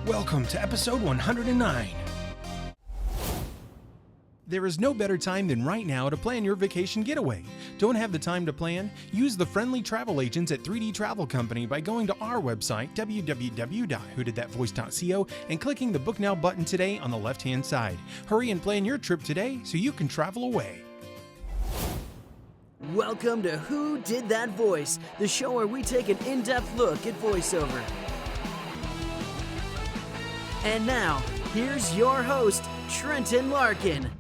Welcome to episode 109. There is no better time than right now to plan your vacation getaway. Don't have the time to plan? Use the friendly travel agents at 3D Travel Company by going to our website, www.whodidthatvoice.co, and clicking the Book Now button today on the left-hand side. Hurry and plan your trip today so you can travel away. Welcome to Who Did That Voice, the show where we take an in-depth look at voiceover. And now, here's your host, Trenton Larkin.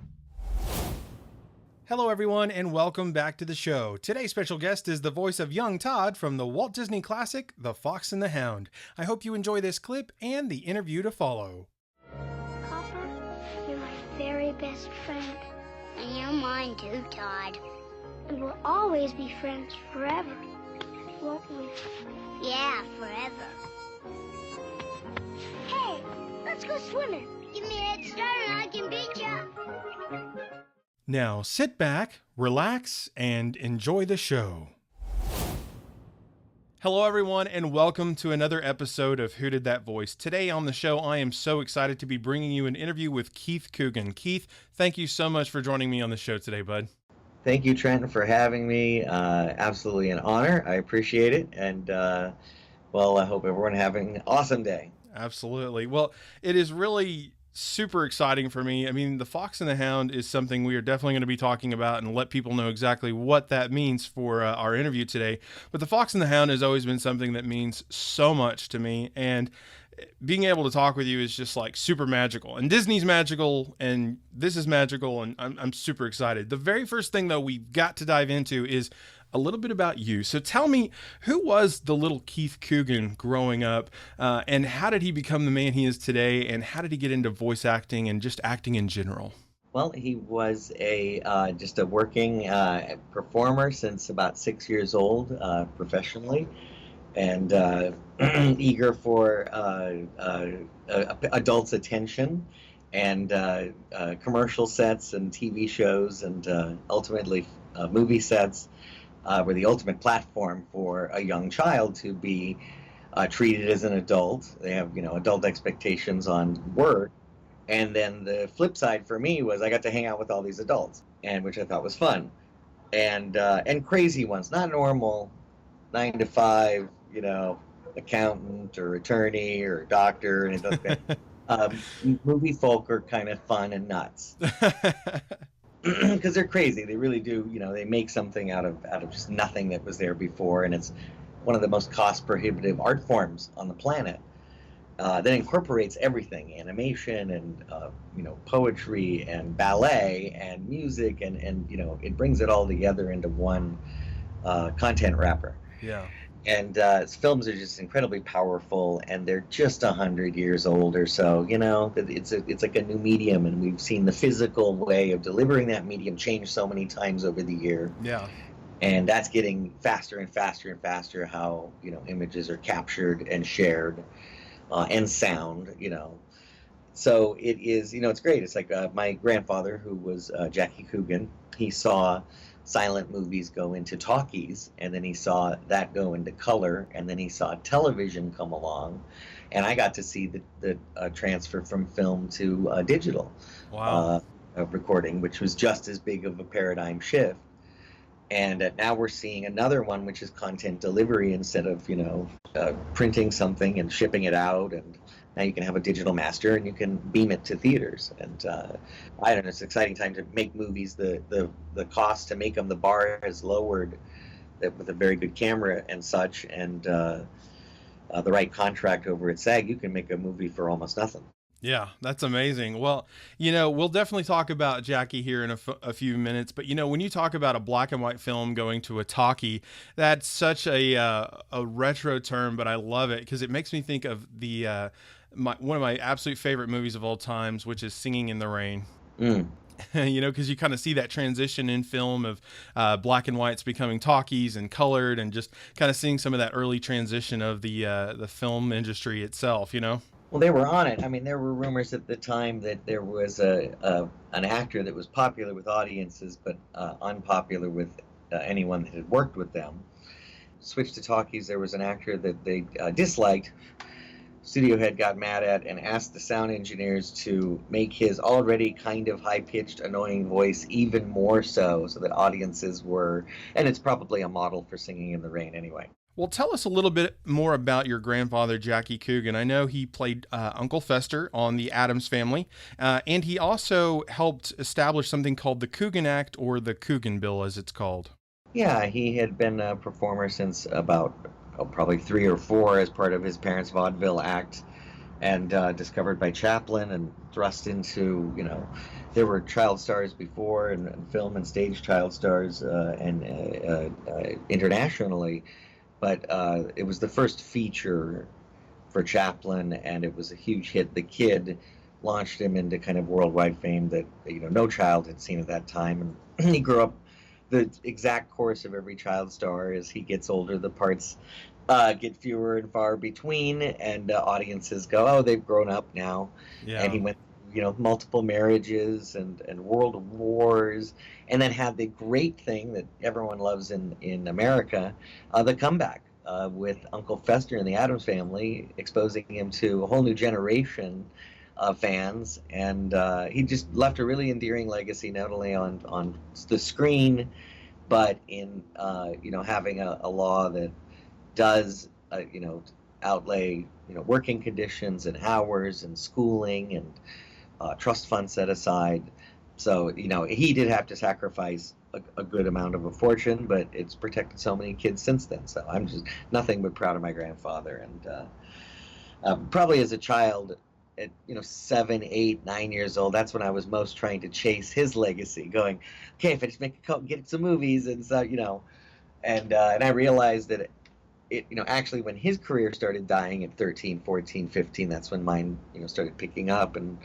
Hello everyone and welcome back to the show. Today's special guest is the voice of Young Tod from the Walt Disney Classic, The Fox and the Hound. I hope you enjoy this clip and the interview to follow. Papa, you're my very best friend. And you're mine too, Todd. And we'll always be friends forever, won't we? Yeah, forever. Hey, let's go swimming. Give me a head start and I can beat you. Now sit back, relax, and enjoy the show. Hello everyone and welcome to another episode of Who Did That Voice. Today on the show I am so excited to be bringing you an interview with Keith Coogan. Keith, thank you so much for joining me on the show today, bud. Thank you, Trenton, for having me. Absolutely an honor. I appreciate it. And, well, I hope everyone having an awesome day. Absolutely. Well, it is really super exciting for me. I mean, The Fox and the Hound is something we are definitely going to be talking about and let people know exactly what that means for our interview today. But The Fox and the Hound has always been something that means so much to me. And being able to talk with you is just like super magical, and Disney's magical and this is magical, and I'm super excited. The very first thing though we've got to dive into is a little bit about you. So tell me, who was the little Keith Coogan growing up, and how did he become the man he is today, and how did he get into voice acting and just acting in general? Well, he was just a working performer since about 6 years old, professionally, and eager for adults' attention, and commercial sets and TV shows, and ultimately movie sets were the ultimate platform for a young child to be treated as an adult. They have, adult expectations on work. And then the flip side for me was I got to hang out with all these adults, and which I thought was fun, and crazy ones, not normal 9 to 5, accountant or attorney or doctor, and it doesn't. Movie folk are kind of fun and nuts because they're crazy. They really do. They make something out of just nothing that was there before, and it's one of the most cost prohibitive art forms on the planet. That incorporates everything: animation and poetry and ballet and music, and it brings it all together into one content wrapper. Yeah. And films are just incredibly powerful, and they're just 100 years old or so. It's like a new medium, and we've seen the physical way of delivering that medium change so many times over the year. Yeah. And that's getting faster and faster and faster. How images are captured and shared, and sound. So it is. It's great. It's like my grandfather, who was Jackie Coogan. He saw silent movies go into talkies, and then he saw that go into color, and then he saw television come along, and I got to see the transfer from film to digital. Wow. Recording, which was just as big of a paradigm shift. And now we're seeing another one, which is content delivery instead of printing something and shipping it out, and now you can have a digital master and you can beam it to theaters. And I don't know, it's an exciting time to make movies. The cost to make them, the bar has lowered with a very good camera and such, and the right contract over at SAG, you can make a movie for almost nothing. Yeah, that's amazing. Well, we'll definitely talk about Jackie here in a few minutes, but when you talk about a black and white film going to a talkie, that's such a retro term, but I love it because it makes me think of one of my absolute favorite movies of all times, which is Singing in the Rain. You know, because you kind of see that transition in film of black and whites becoming talkies and colored, and just kind of seeing some of that early transition of the film industry itself. You know. Well, they were on it. I mean, there were rumors at the time that there was an actor that was popular with audiences, but unpopular with anyone that had worked with them. Switched to talkies. There was an actor that they disliked. Studio head got mad at and asked the sound engineers to make his already kind of high-pitched, annoying voice even more so that audiences were, and it's probably a model for Singing in the Rain anyway. Well, tell us a little bit more about your grandfather, Jackie Coogan. I know he played Uncle Fester on the Addams Family, and he also helped establish something called the Coogan Act, or the Coogan Bill, as it's called. Yeah, he had been a performer since about probably 3 or 4 as part of his parents' vaudeville act, and discovered by Chaplin and thrust into, there were child stars before, and film and stage child stars internationally, but it was the first feature for Chaplin, and it was a huge hit. The Kid launched him into kind of worldwide fame that no child had seen at that time, and he grew up the exact course of every child star. As he gets older, the parts get fewer and far between, and audiences go, oh, they've grown up now. Yeah. And he went, multiple marriages and world wars, and then had the great thing that everyone loves in America, the comeback with Uncle Fester and the Addams Family, exposing him to a whole new generation of fans, and he just left a really endearing legacy, not only on the screen, but in having a law that does outlay working conditions and hours and schooling and trust fund set aside. So he did have to sacrifice a good amount of a fortune, but it's protected so many kids since then. So I'm just nothing but proud of my grandfather, and probably as a child at 7, 8, 9 years old, that's when I was most trying to chase his legacy, going, okay, if I just make a couple, get some movies, and so and I realized that it actually, when his career started dying at 13, 14, 15, that's when mine started picking up, and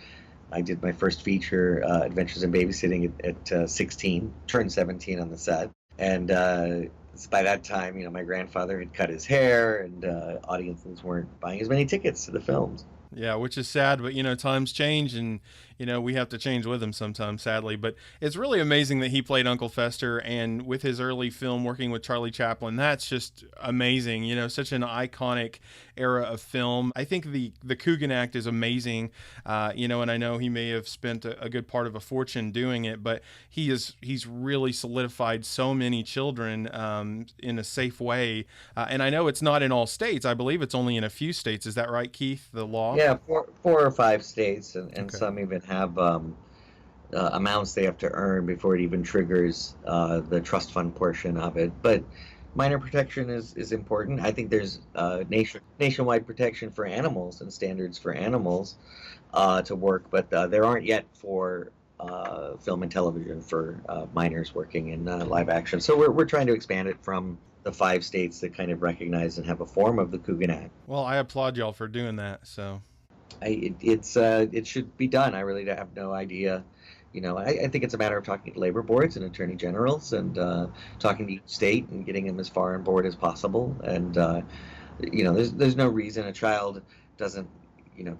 I did my first feature, Adventures in Babysitting, at 16, turned 17 on the set, and by that time, my grandfather had cut his hair, and audiences weren't buying as many tickets to the films. Yeah, which is sad, but times change, and we have to change with them sometimes, sadly. But it's really amazing that he played Uncle Fester, and with his early film working with Charlie Chaplin, that's just amazing. Such an iconic era of film. I think the Coogan Act is amazing. And I know he may have spent a good part of a fortune doing it, but he's really solidified so many children in a safe way. And I know it's not in all states. I believe it's only in a few states. Is that right, Keith? The law? Yeah, 4 or 5 states, and Okay. some even have amounts they have to earn before it even triggers the trust fund portion of it. But minor protection is important. I think there's nationwide protection for animals and standards for animals to work, but there aren't yet for film and television for minors working in live action. So we're trying to expand it from the 5 states that kind of recognize and have a form of the Coogan Act. Well, I applaud y'all for doing that. So It should be done. I really have no idea. I think it's a matter of talking to labor boards and attorney generals, and talking to each state and getting them as far on board as possible. And there's no reason a child doesn't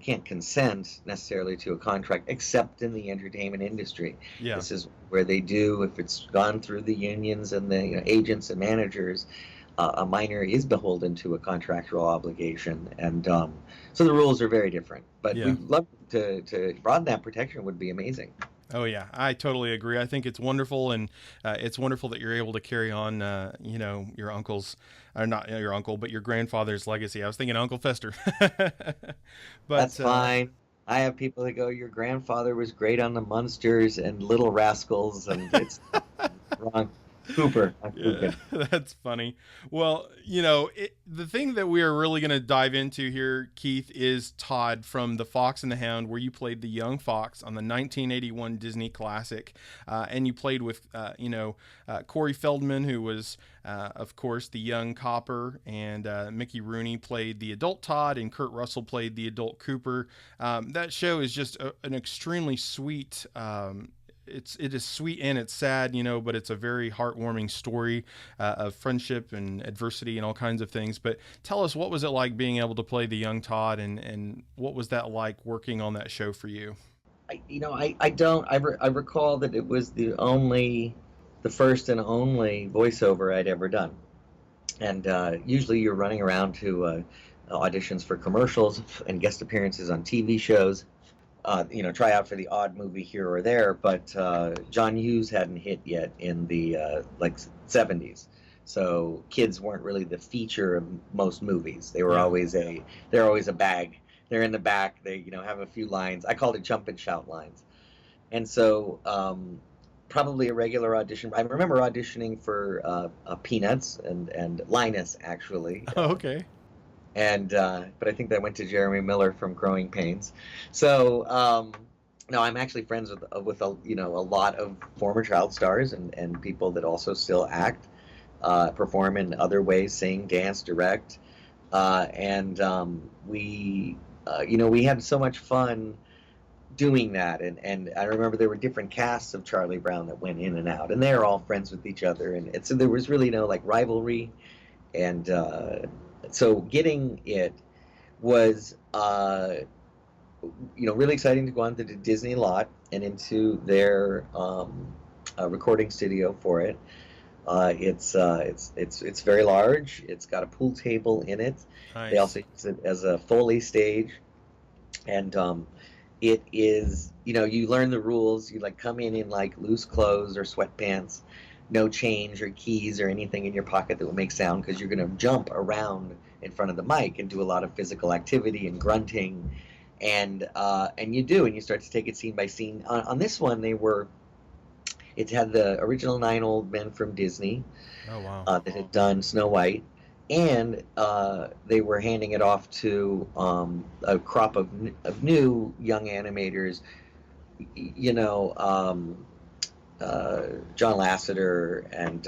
can't consent necessarily to a contract, except in the entertainment industry. yeah. This is where they do, if it's gone through the unions and the agents and managers, a minor is beholden to a contractual obligation, and so the rules are very different. But Yeah. we'd love to broaden that protection. Would be amazing. Oh yeah, I totally agree. I think it's wonderful, and it's wonderful that you're able to carry on, your uncle's, or not your uncle, but your grandfather's legacy. I was thinking Uncle Fester, but That's fine. I have people that go, your grandfather was great on the Munsters and Little Rascals, and it's wrong. Cooper. Yeah, that's funny. Well, the thing that we are really going to dive into here, Keith, is Tod from The Fox and the Hound, where you played the young fox on the 1981 Disney Classic. And you played with, Corey Feldman, who was, of course, the young Copper, and Mickey Rooney played the adult Tod, and Kurt Russell played the adult Cooper. That show is just an extremely sweet it is sweet and it's sad, you know, but it's a very heartwarming story of friendship and adversity and all kinds of things. But tell us, what was it like being able to play the young Tod, and what was that like working on that show for you? I recall that it was the first and only voiceover I'd ever done. And usually you're running around to auditions for commercials and guest appearances on TV shows, try out for the odd movie here or there. But John Hughes hadn't hit yet in the 70s, so kids weren't really the feature of most movies. They were they're always a bag. They're in the back. They have a few lines. I called it jump and shout lines. And so probably a regular audition. I remember auditioning for Peanuts and Linus, actually. Oh, okay. And but I think that went to Jeremy Miller from Growing Pains. So no, I'm actually friends with a lot of former child stars and people that also still act, perform in other ways, sing, dance, direct, and we had so much fun doing that. And I remember there were different casts of Charlie Brown that went in and out, and they're all friends with each other, and so there was really no rivalry. And so getting it was really exciting to go onto the Disney lot and into their recording studio for it. It's very large. It's got a pool table in it. Nice. They also use it as a Foley stage, and it is, you learn the rules. You come in loose clothes or sweatpants, no change or keys or anything in your pocket that will make sound, because you're going to jump around in front of the mic and do a lot of physical activity and grunting, and you start to take it scene by scene. On this one, it had the original 9 old men from Disney. Oh, wow. That had done Snow White, and they were handing it off to a crop of new young animators, John Lasseter and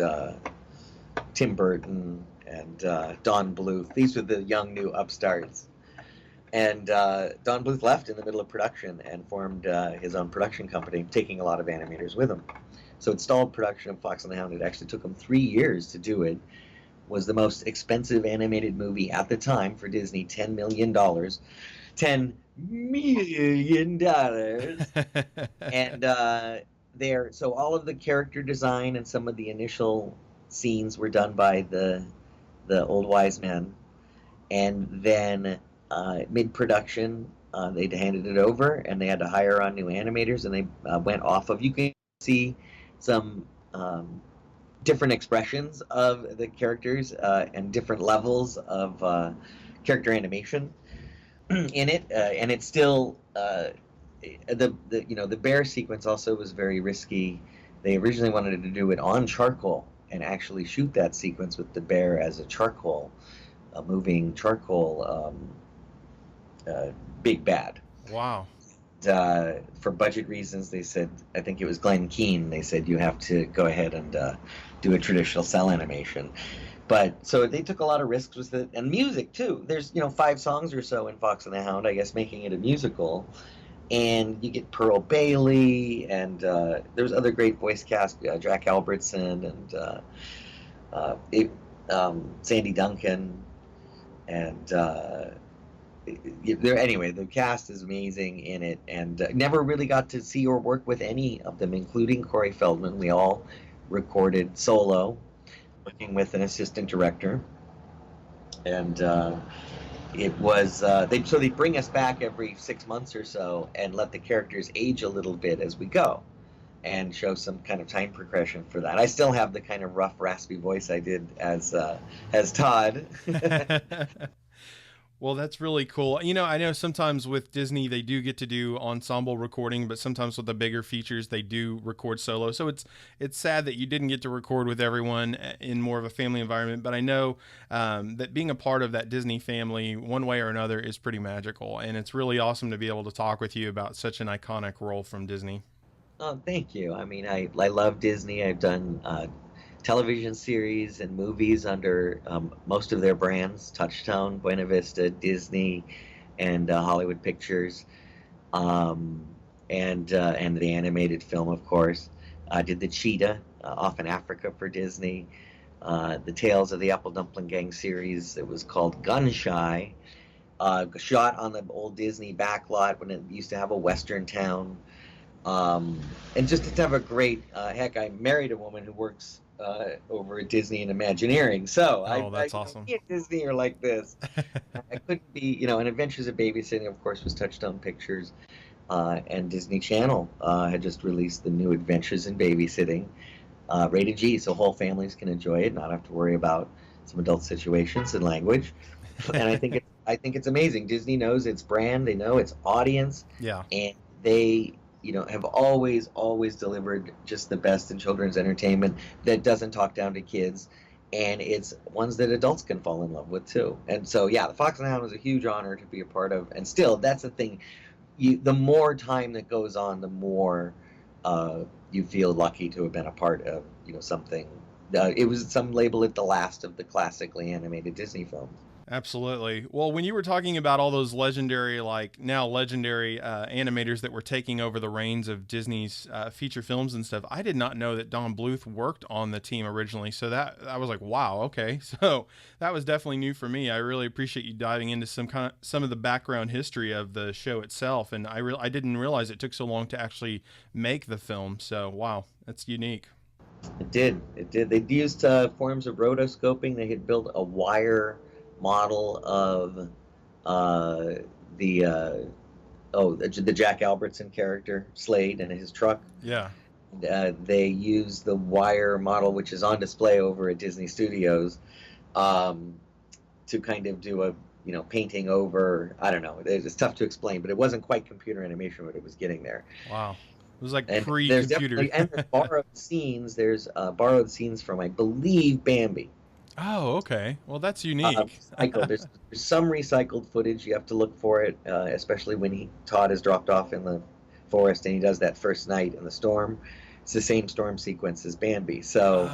Tim Burton and Don Bluth. These were the young new upstarts. And Don Bluth left in the middle of production and formed his own production company, taking a lot of animators with him. So it stalled production of Fox and the Hound. It actually took him 3 years to do it. Was the most expensive animated movie at the time for Disney, $10 million. $10 million. And so all of the character design and some of the initial scenes were done by the old wise men. And then mid-production, they handed it over, and they had to hire on new animators, and they went off of, you can see some different expressions of the characters and different levels of character animation in it, and it's still the bear sequence also was very risky. They originally wanted to do it on charcoal and actually shoot that sequence with the bear as a moving charcoal big bad. Wow. For budget reasons, they said, I think it was Glenn Keane, they said you have to go ahead and do a traditional cell animation. But so they took a lot of risks with it, and music too. There's 5 songs or so in Fox and the Hound, I guess, making it a musical. And you get Pearl Bailey, and there's other great voice cast, Jack Albertson and Sandy Duncan, and anyway, the cast is amazing in it, and never really got to see or work with any of them, including Corey Feldman. We all recorded solo, working with an assistant director, and it was they bring us back every 6 months or so and let the characters age a little bit as we go, and show some kind of time progression for that. I still have the kind of rough, raspy voice I did as Tod. Well, that's really cool. I know sometimes with Disney, they do get to do ensemble recording, but sometimes with the bigger features, they do record solo. So it's sad that you didn't get to record with everyone in more of a family environment. But I know that being a part of that Disney family, one way or another, is pretty magical. And it's really awesome to be able to talk with you about such an iconic role from Disney. Oh, thank you. I mean, I love Disney. I've done television series and movies under most of their brands: Touchstone, Buena Vista, Disney, and Hollywood Pictures. And and the animated film, of course. Did the Cheetah, off in Africa for Disney. The Tales of the Apple Dumpling Gang series. It was called Gun Shy. Shot on the old Disney backlot when it used to have a Western town. And just to have a great, heck, I married a woman who works over at Disney and Imagineering. So That's awesome. Me at Disney are like this. I couldn't be, and Adventures of Babysitting, of course, was Touchstone Pictures. And Disney Channel had just released the new Adventures in Babysitting, rated G, so whole families can enjoy it, not have to worry about some adult situations and language. And I think it's amazing. Disney knows its brand, they know its audience, and they have always delivered just the best in children's entertainment that doesn't talk down to kids, and it's ones that adults can fall in love with too. And so the Fox and the Hound was a huge honor to be a part of, and still that's the thing. The more time that goes on, the more you feel lucky to have been a part of something. It was, some label it the last of the classically animated Disney films. Absolutely. Well, when you were talking about all those legendary, animators that were taking over the reins of Disney's feature films and stuff, I did not know that Don Bluth worked on the team originally. So that I was like, wow, okay. So that was definitely new for me. I really appreciate you diving into some of the background history of the show itself, and I didn't realize it took so long to actually make the film. So wow, that's unique. It did. They used forms of rotoscoping. They had built a wire model of the Jack Albertson character, Slade, and his truck. Yeah. They used the wire model, which is on display over at Disney Studios, to kind of do a painting over. I don't know. It's tough to explain, but it wasn't quite computer animation, but it was getting there. Wow. It was like pre-computer. And there's borrowed scenes. There's borrowed scenes from, I believe, Bambi. Oh, okay. Well, that's unique. There's some recycled footage. You have to look for it, especially when Todd is dropped off in the forest and he does that first night in the storm. It's the same storm sequence as Bambi. So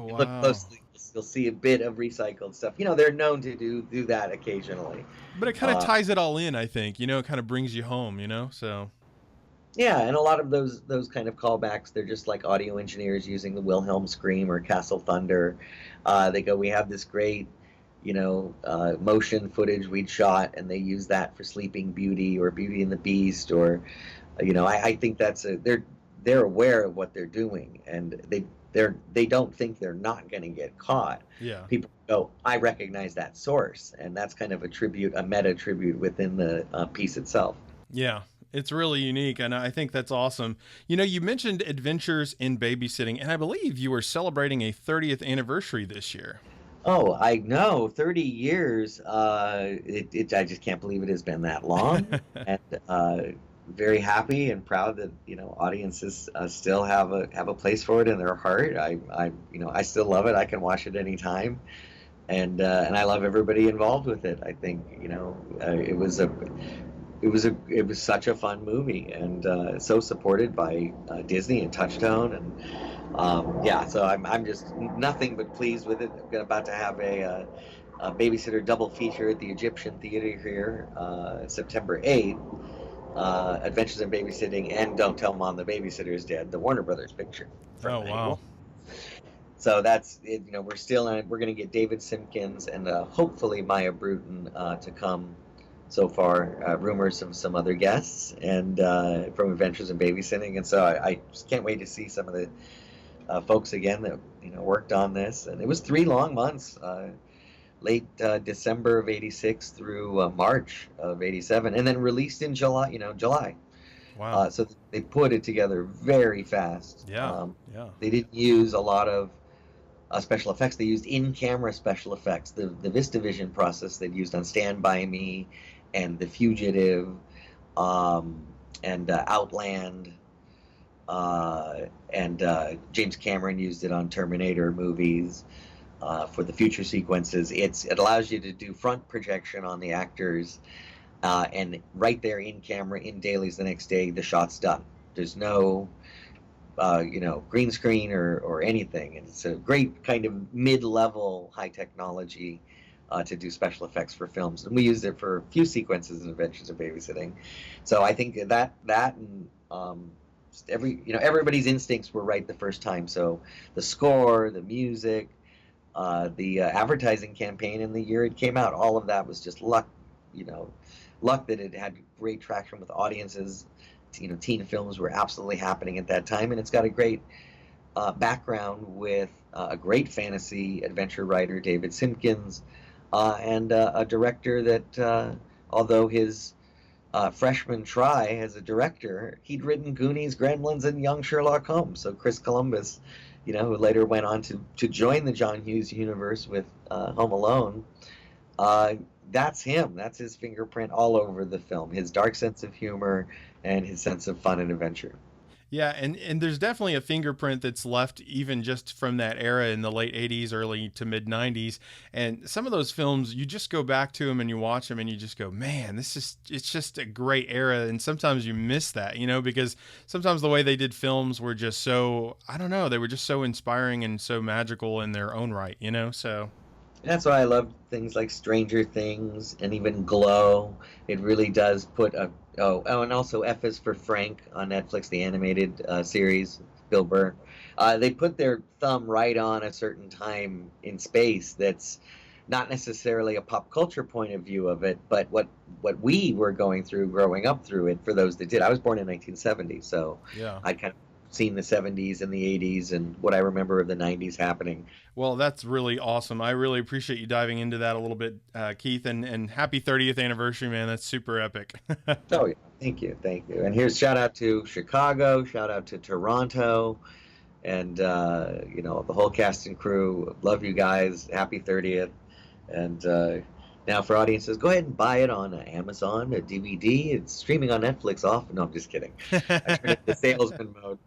if you look closely, you'll see a bit of recycled stuff. They're known to do that occasionally. But it kind of ties it all in, I think. It kind of brings you home, so... Yeah, and a lot of those kind of callbacks, they're just like audio engineers using the Wilhelm Scream or Castle Thunder. They go, we have this great, motion footage we'd shot, and they use that for Sleeping Beauty or Beauty and the Beast, or, I think they're aware of what they're doing, and they don't think they're not going to get caught. Yeah. People go, I recognize that source, and that's kind of a meta tribute within the piece itself. Yeah. It's really unique, and I think that's awesome. You mentioned Adventures in Babysitting, and I believe you were celebrating a 30th anniversary this year. Oh, I know, 30 years. I just can't believe it has been that long, and very happy and proud that audiences still have a place for it in their heart. I still love it. I can watch it anytime, and I love everybody involved with it. I think it was such a fun movie, and so supported by Disney and Touchstone, and so I'm just nothing but pleased with it. I'm about to have a Babysitter double feature at the Egyptian Theater here, September 8th. Adventures in Babysitting and Don't Tell Mom the Babysitter is Dead, the Warner Brothers picture. Oh wow! So that's it. We're going to get David Simpkins and hopefully Maya Bruton to come. So far, rumors of some other guests and from Adventures in Babysitting, and so I just can't wait to see some of the folks again that worked on this. And it was 3 long months, late December of '86 through March of '87, and then released in July. July. Wow! So they put it together very fast. Yeah. They didn't use a lot of special effects. They used in-camera special effects. The VistaVision process they'd used on Stand By Me and The Fugitive, and Outland, and James Cameron used it on Terminator movies for the future sequences. It allows you to do front projection on the actors, and right there in camera, in dailies the next day, the shot's done. There's no green screen or anything. And it's a great kind of mid-level high technology to do special effects for films. And we used it for a few sequences in Adventures of Babysitting. So I think that and Just everybody's instincts were right the first time. So the score, the music, the advertising campaign in the year it came out, all of that was just luck. You know, luck that it had great traction with audiences. Teen films were absolutely happening at that time, and it's got a great background with a great fantasy adventure writer, David Simpkins, and a director that, although his freshman try as a director, he'd written Goonies, Gremlins, and Young Sherlock Holmes. So Chris Columbus, who later went on to join the John Hughes universe with Home Alone, that's him. That's his fingerprint all over the film. His dark sense of humor and his sense of fun and adventure. Yeah, and there's definitely a fingerprint that's left even just from that era in the late 80s, early to mid 90s. And some of those films, you just go back to them and you watch them and you just go, man, it's just a great era. And sometimes you miss that, because sometimes the way they did films were just so, I don't know, they were just so inspiring and so magical in their own right, so. That's why I love things like Stranger Things and even Glow. It really does put and also F is for Frank on Netflix, the animated series, Bill Burr. They put their thumb right on a certain time in space that's not necessarily a pop culture point of view of it, but what we were going through growing up through it for those that did. I was born in 1970, so yeah. I kind of seen the 70s and the 80s and what I remember of the 90s happening. Well, that's really awesome. I really appreciate you diving into that a little bit, Keith, and happy 30th anniversary, man. That's super epic. Oh, yeah. Thank you. And here's shout out to Chicago, shout out to Toronto, and, the whole cast and crew. Love you guys. Happy 30th. And now for audiences, go ahead and buy it on Amazon, a DVD. It's streaming on Netflix off. No, I'm just kidding. I turned it to salesman mode.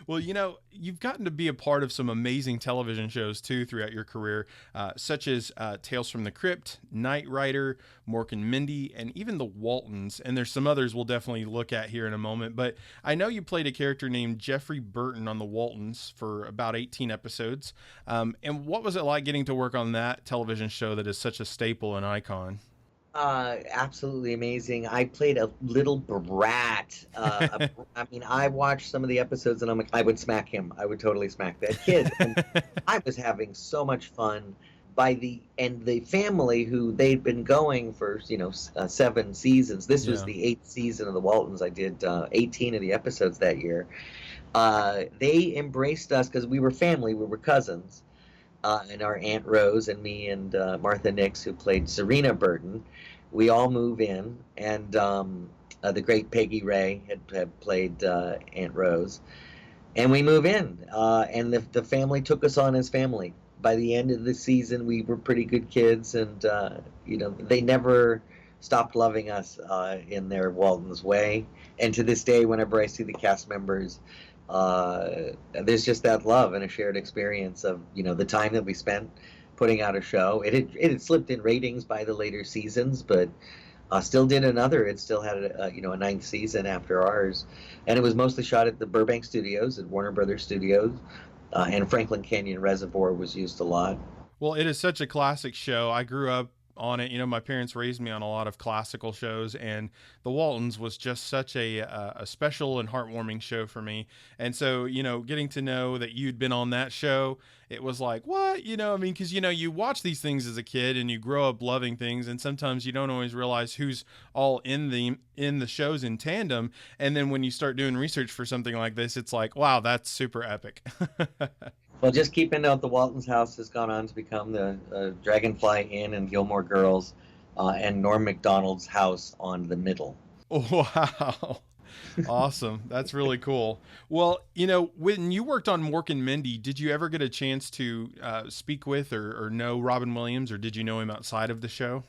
Well, you've gotten to be a part of some amazing television shows too throughout your career, such as Tales from the Crypt, Knight Rider, Mork and Mindy, and even The Waltons. And there's some others we'll definitely look at here in a moment. But I know you played a character named Jeffrey Burton on The Waltons for about 18 episodes. And what was it like getting to work on that television show that is such a staple and icon? Absolutely amazing. I played a little brat. I watched some of the episodes and I'm like, I would smack him. I would totally smack that kid. And I was having so much fun. By the end, the family who they'd been going for, 7 seasons. This was the 8th season of The Waltons. I did 18 of the episodes that year. They embraced us because we were family. We were cousins. And our Aunt Rose and me and Martha Nix, who played Serena Burton, we all move in, and the great Peggy Ray had played Aunt Rose, and we move in, and the family took us on as family. By the end of the season, we were pretty good kids, and they never stopped loving us in their Waltons way. And to this day, whenever I see the cast members, there's just that love and a shared experience of the time that we spent putting out a show. It had slipped in ratings by the later seasons, but still did another. It still had a 9th season after ours, and it was mostly shot at the Burbank Studios, at Warner Brothers Studios, and Franklin Canyon Reservoir was used a lot. Well, it is such a classic show. I grew up on it. My parents raised me on a lot of classical shows, and The Waltons was just such a special and heartwarming show for me. And so, getting to know that you'd been on that show, it was like, what? Because, you watch these things as a kid and you grow up loving things, and sometimes you don't always realize who's all in the shows in tandem. And then when you start doing research for something like this, it's like, wow, that's super epic. Well, just keep in note, the Waltons house has gone on to become the Dragonfly Inn and Gilmore Girls, and Norm Macdonald's house on the Middle. Wow. Awesome. That's really cool. Well, when you worked on Mork and Mindy, did you ever get a chance to speak with or know Robin Williams, or did you know him outside of the show?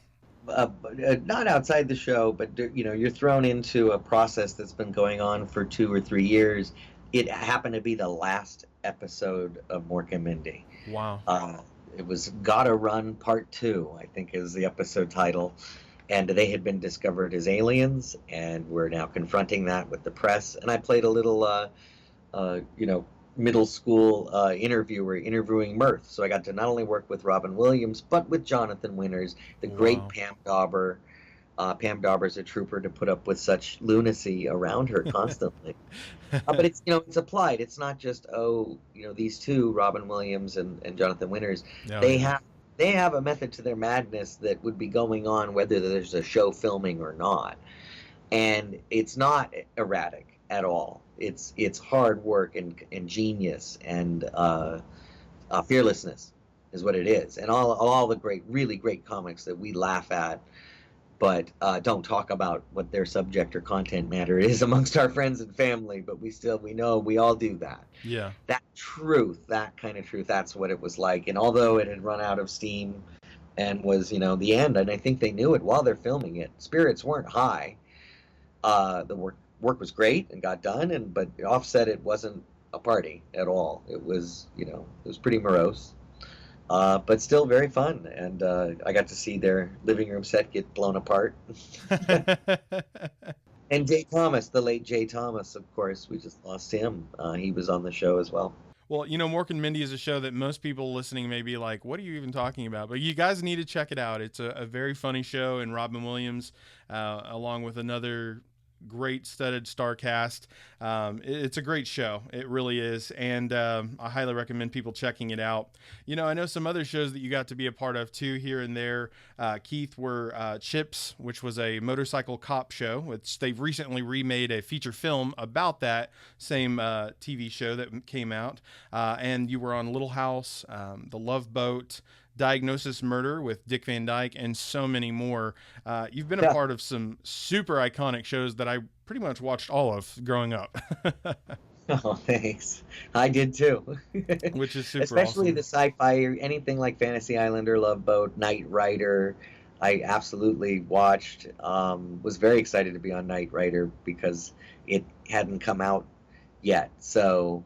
Not outside the show, but you're thrown into a process that's been going on for 2 or 3 years. It happened to be the last episode of Mork and Mindy. Wow. It was Gotta Run Part 2, I think is the episode title. And they had been discovered as aliens, and we're now confronting that with the press. And I played a little, middle school interviewer interviewing Mirth. So I got to not only work with Robin Williams, but with Jonathan Winters, the great Pam Dauber, Pam Dauber's a trooper to put up with such lunacy around her constantly. But it's, it's applied. It's not just, these two, Robin Williams and Jonathan Winters, Oh, they yeah. have they have a method to their madness that would be going on whether there's a show filming or not. And it's not erratic at all. It's hard work and genius and fearlessness is what it is. And all the really great comics that we laugh at, but don't talk about what their subject or content matter is amongst our friends and family. But we know we all do that. Yeah. That kind of truth, that's what it was like. And although it had run out of steam and was, the end, and I think they knew it while they're filming it, spirits weren't high. The work was great and got done, but offset, it wasn't a party at all. It was, it was pretty morose. But still very fun, and I got to see their living room set get blown apart. And Jay Thomas, the late Jay Thomas, of course, we just lost him. He was on the show as well. Well, Mork and Mindy is a show that most people listening may be like, what are you even talking about? But you guys need to check it out. It's a very funny show, and Robin Williams, along with another great studded star cast. It's a great show. It really is. And I highly recommend people checking it out. I know some other shows that you got to be a part of too here and there. Keith, were Chips, which was a motorcycle cop show, which they've recently remade a feature film about that same TV show that came out. And you were on Little House, The Love Boat, Diagnosis Murder with Dick Van Dyke, and so many more. You've been a part of some super iconic shows that I pretty much watched all of growing up. Oh, thanks. I did too. Which is super Especially awesome. the sci-fi, anything like Fantasy Island or Love Boat, Knight Rider. I absolutely watched. Was very excited to be on Knight Rider because it hadn't come out yet. So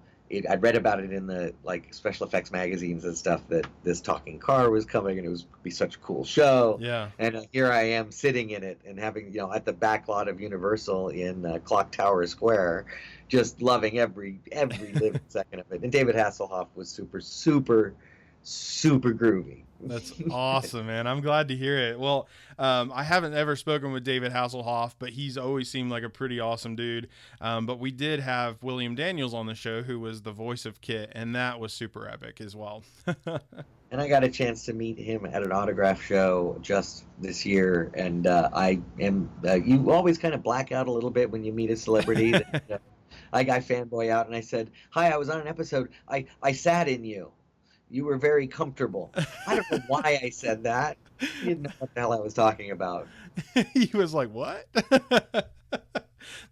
I'd read about it in the special effects magazines and stuff that this talking car was coming, and it was be such a cool show. Yeah. And here I am sitting in it and having, at the back lot of Universal in Clock Tower Square, just loving every living second of it. And David Hasselhoff was super, super, super groovy. That's awesome, man. I'm glad to hear it. Well, I haven't ever spoken with David Hasselhoff, but he's always seemed like a pretty awesome dude. But we did have William Daniels on the show, who was the voice of Kit, and that was super epic as well. And I got a chance to meet him at an autograph show just this year, and you always kind of black out a little bit when you meet a celebrity. I fanboy out, and I said, "Hi, I was on an episode. I sat in you. You were very comfortable." I don't know why I said that. He didn't know what the hell I was talking about. He was like, what?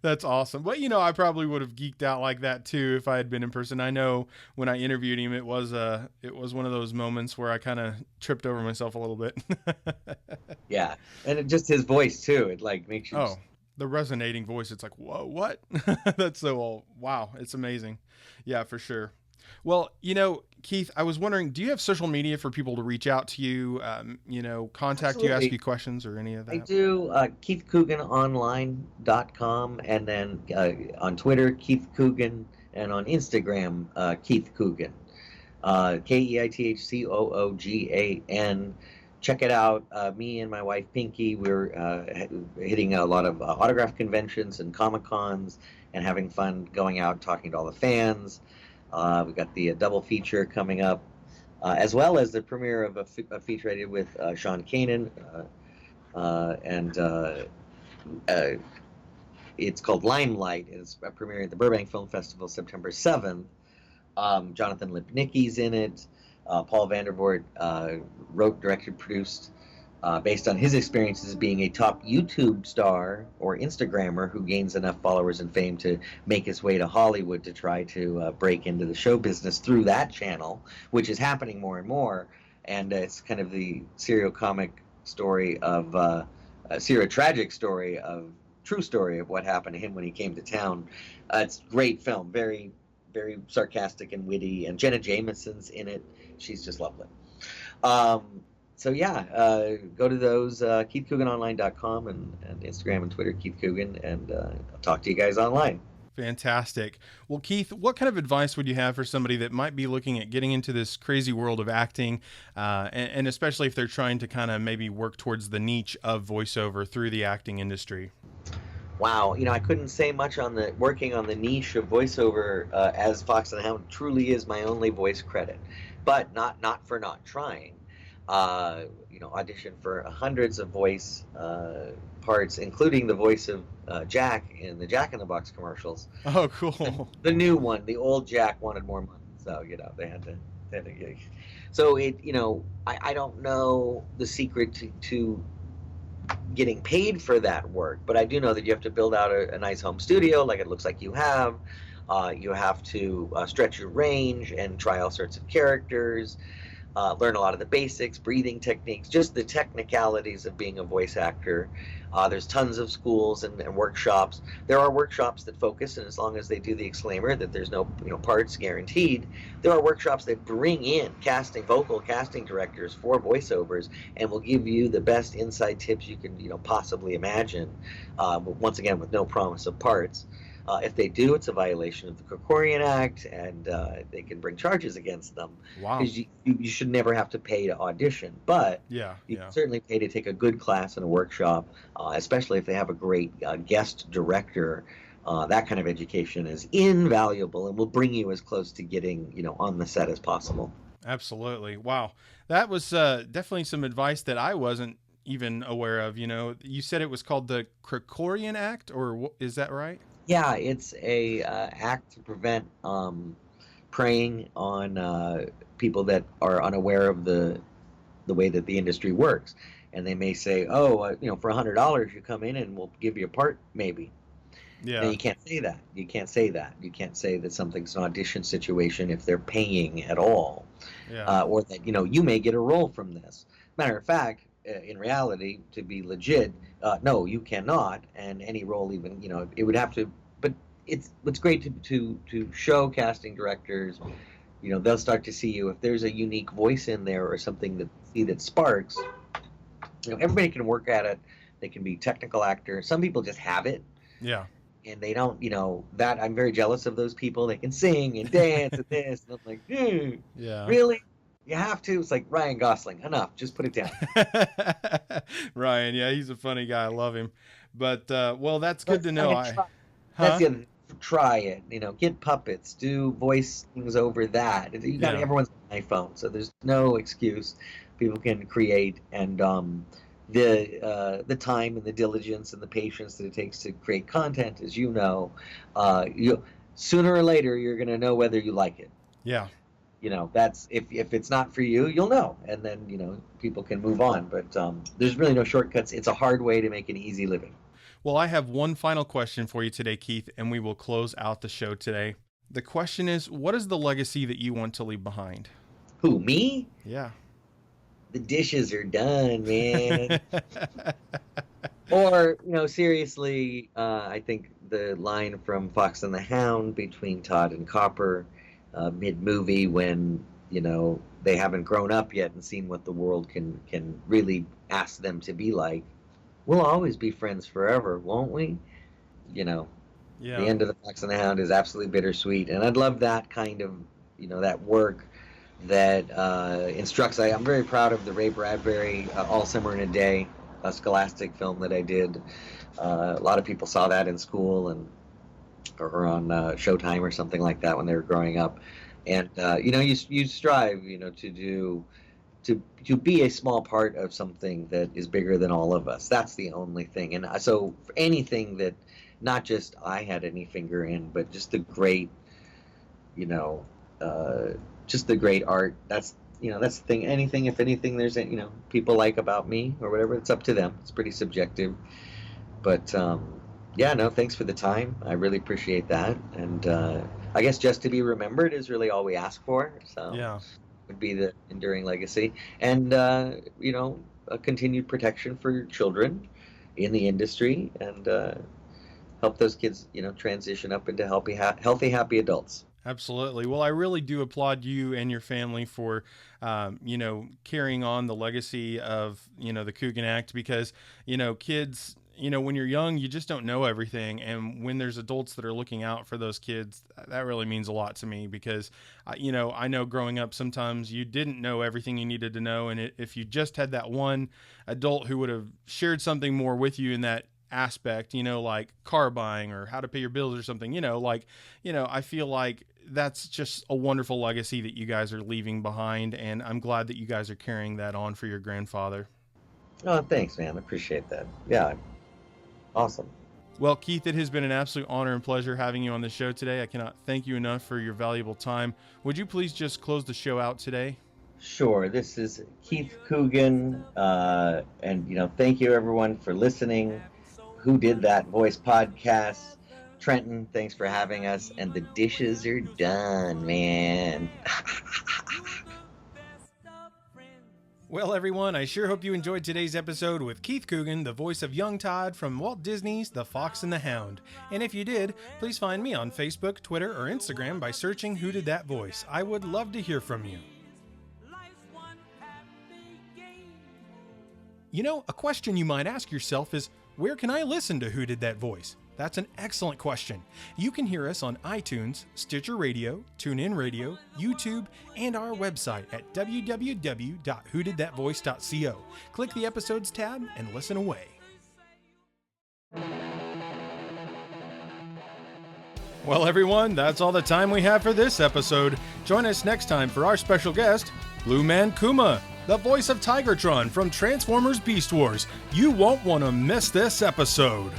That's awesome. But, I probably would have geeked out like that too if I had been in person. I know when I interviewed him, it was one of those moments where I kind of tripped over myself a little bit. Yeah. And just his voice too. It makes you... Oh, the resonating voice. It's like, whoa, what? That's so, wow. It's amazing. Yeah, for sure. Well, Keith, I was wondering, do you have social media for people to reach out to you, contact Absolutely. you, ask you questions or any of that? I do. KeithCooganOnline.com, and then on Twitter, Keith Coogan, and on Instagram, Keith Coogan. KeithCoogan. Check it out. Me and my wife Pinky, we're hitting a lot of autograph conventions and Comic-Cons and having fun going out talking to all the fans. We've got the double feature coming up, as well as the premiere of a feature I did with Sean Kanan, and it's called Limelight. It's premiering at the Burbank Film Festival September 7th. Jonathan Lipnicki's in it. Paul Vandervoort wrote, directed, produced, based on his experiences being a top YouTube star or Instagrammer who gains enough followers and fame to make his way to Hollywood to try to break into the show business through that channel, which is happening more and more. And it's kind of the serial-tragic story of true story of what happened to him when he came to town. It's a great film, very, very sarcastic and witty, and Jenna Jameson's in it. She's just lovely. So yeah, go to those, KeithCooganOnline.com and Instagram and Twitter, Keith Coogan, and I'll talk to you guys online. Fantastic. Well, Keith, what kind of advice would you have for somebody that might be looking at getting into this crazy world of acting, and especially if they're trying to kind of maybe work towards the niche of voiceover through the acting industry? Wow, I couldn't say much on the working on the niche of voiceover, as Fox and the Hound truly is my only voice credit, but not for not trying. Auditioned for hundreds of voice parts, including the voice of Jack in the Jack in the Box commercials. Oh, cool. The new one, the old Jack wanted more money, so they had to get. So I don't know the secret to getting paid for that work, but I do know that you have to build out a nice home studio like it looks like you have. You have to stretch your range and try all sorts of characters, learn a lot of the basics, breathing techniques, just the technicalities of being a voice actor. There's tons of schools and workshops. There are workshops that focus, and as long as they do the disclaimer that there's no parts guaranteed, there are workshops that bring in vocal casting directors for voiceovers and will give you the best inside tips you can possibly imagine. Once again, with no promise of parts. If they do, it's a violation of the Coogan Act, and they can bring charges against them. Wow. Because you should never have to pay to audition, but you can certainly pay to take a good class in a workshop, especially if they have a great guest director. That kind of education is invaluable and will bring you as close to getting on the set as possible. Absolutely. Wow. That was definitely some advice that I wasn't even aware of. You said it was called the Coogan Act, or is that right? Yeah, it's a act to prevent preying on people that are unaware of the way that the industry works, and they may say, "Oh, for $100 you come in and we'll give you a part, maybe." Yeah. And you can't say that. You can't say that. You can't say that something's an audition situation if they're paying at all, or that you may get a role from this. Matter of fact, in reality, to be legit, no, you cannot. And any role, even it would have to. But it's great to show casting directors. They'll start to see you if there's a unique voice in there or something that sparks. Everybody can work at it. They can be technical actors. Some people just have it. Yeah. And they don't, that I'm very jealous of those people. They can sing and dance and this. And I'm like, yeah, really? You have to? It's like Ryan Gosling. Enough. Just put it down. Ryan, yeah, he's a funny guy. I love him. But, well, that's good to know. That's the other thing. Try it. Get puppets. Do voice things over that. Everyone's on an iPhone, so there's no excuse. People can create, and the time and the diligence and the patience that it takes to create content, as sooner or later you're going to know whether you like it. Yeah. That's if it's not for you, you'll know, and then people can move on. But there's really no shortcuts. It's a hard way to make an easy living. Well, I have one final question for you today, Keith, and we will close out the show today. The question is, what is the legacy that you want to leave behind? Who, me? Yeah. The dishes are done, man. Or, seriously, I think the line from Fox and the Hound between Tod and Copper, mid-movie, when, they haven't grown up yet and seen what the world can really ask them to be like. We'll always be friends forever, won't we? The end of the Fox and the Hound is absolutely bittersweet, and I'd love that kind of, that work that instructs. I'm very proud of the Ray Bradbury All Summer in a Day, a Scholastic film that I did. A lot of people saw that in school or on Showtime or something like that when they were growing up. And you strive, to be a small part of something that is bigger than all of us. That's the only thing. And so for anything that not just I had any finger in, but just the great, just the great art. That's the thing. Anything, if anything, there's people like about me or whatever, it's up to them. It's pretty subjective. But thanks for the time. I really appreciate that. And I guess just to be remembered is really all we ask for. So yeah, would be the enduring legacy, and a continued protection for children in the industry, and help those kids transition up into healthy, happy adults. Absolutely. Well, I really do applaud you and your family for, carrying on the legacy of, the Coogan Act, because, kids when you're young, you just don't know everything. And when there's adults that are looking out for those kids, that really means a lot to me because, I know growing up, sometimes you didn't know everything you needed to know. And if you just had that one adult who would have shared something more with you in that aspect, like car buying or how to pay your bills or something, I feel like that's just a wonderful legacy that you guys are leaving behind. And I'm glad that you guys are carrying that on for your grandfather. Oh, thanks, man. I appreciate that. Yeah. Awesome. Well, Keith, it has been an absolute honor and pleasure having you on the show today. I cannot thank you enough for your valuable time. Would you please just close the show out today? Sure. This is Keith Coogan. And thank you everyone for listening. Who Did That Voice podcast. Trenton, thanks for having us. And the dishes are done, man. Well, everyone, I sure hope you enjoyed today's episode with Keith Coogan, the voice of Young Tod from Walt Disney's The Fox and the Hound. And if you did, please find me on Facebook, Twitter, or Instagram by searching Who Did That Voice. I would love to hear from you. A question you might ask yourself is, where can I listen to Who Did That Voice? That's an excellent question. You can hear us on iTunes, Stitcher Radio, TuneIn Radio, YouTube, and our website at www.whodidthatvoice.co. Click the Episodes tab and listen away. Well, everyone, that's all the time we have for this episode. Join us next time for our special guest, Blue Man Kuma, the voice of Tigertron from Transformers Beast Wars. You won't want to miss this episode.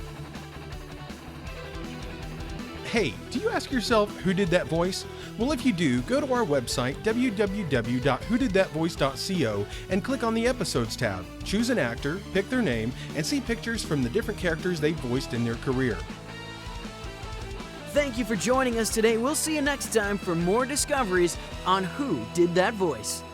Hey, do you ask yourself who did that voice? Well, if you do, go to our website, www.whodidthatvoice.co, and click on the Episodes tab. Choose an actor, pick their name, and see pictures from the different characters they voiced in their career. Thank you for joining us today. We'll see you next time for more discoveries on Who Did That Voice.